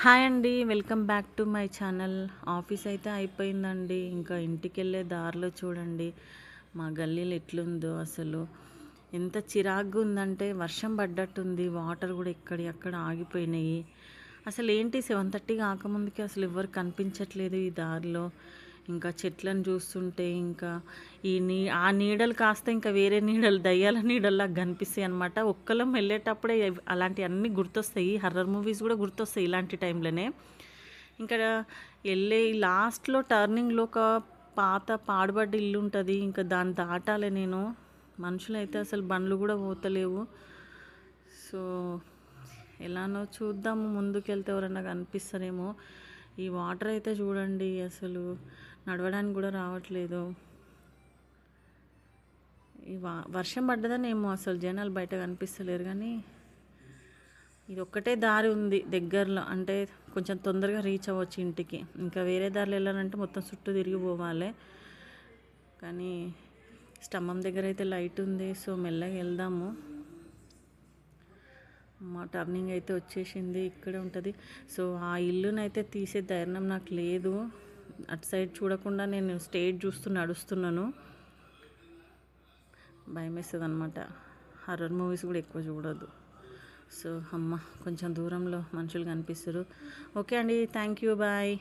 Hi అండి. Welcome back to my channel. Office అయితే అయిపోయిందండి. ఇంకా ఇంటికెళ్ళే దారిలో చూడండి మా గల్లీలో ఎట్లుందో అసలు. ఎంత చిరాగ్గా ఉందంటే వర్షం పడ్డట్టుంది. వాటర్ కూడా ఎక్కడి అక్కడ ఆగిపోయినాయి. అసలు ఏంటి 7:30 కాకముందుకి అసలు ఎవ్వరు కనిపించట్లేదు ఈ దారిలో. ఇంకా చెట్లను చూస్తుంటే ఇంకా ఆ నీడలు కాస్త ఇంకా వేరే నీడలు దయ్యాల నీడల్లాగా కనిపిస్తాయి అనమాట. ఒక్కలం వెళ్ళేటప్పుడే అలాంటివన్నీ గుర్తొస్తాయి. హర్రర్ మూవీస్ కూడా గుర్తొస్తాయి ఇలాంటి టైంలోనే. ఇంకా వెళ్ళే లాస్ట్లో టర్నింగ్లో ఒక పాత పాడుబడ్డ ఇల్లు ఉంటుంది. ఇంకా దాన్ని దాటాలి నేను. మనుషులైతే అసలు బండ్లు కూడా పోతలేవు. సో ఎలానో చూద్దాము, ముందుకెళ్తే ఎవరన్నా కనిపిస్తారేమో. ఈ వాటర్ అయితే చూడండి అసలు నడవడానికి కూడా రావట్లేదు. ఈ వర్షం పడ్డదని ఏమో అసలు జనాలు బయట కనిపిస్తలేరు. కానీ ఇది ఒక్కటే దారి ఉంది దగ్గరలో, అంటే కొంచెం తొందరగా రీచ్ అవ్వచ్చు ఇంటికి. ఇంకా వేరే దారిలో వెళ్ళాలంటే మొత్తం చుట్టూ తిరిగి పోవాలి. కానీ స్తంభం దగ్గర అయితే లైట్ ఉంది, సో మెల్లగా వెళ్దాము. మా టర్నింగ్ అయితే వచ్చేసింది, ఇక్కడే ఉంటుంది. సో ఆ ఇల్లునైతే తీసే ధైర్యం నాకు లేదు. అటు సైడ్ చూడకుండా నేను స్టేట్ చూస్తూ నడుస్తున్నాను. భయం వేస్తుంది అనమాట. హర్రర్ మూవీస్ కూడా ఎక్కువ చూడొద్దు. సో కొంచెం దూరంలో మనుషులు కనిపిస్తారు. ఓకే అండి, థ్యాంక్ యూ, బాయ్.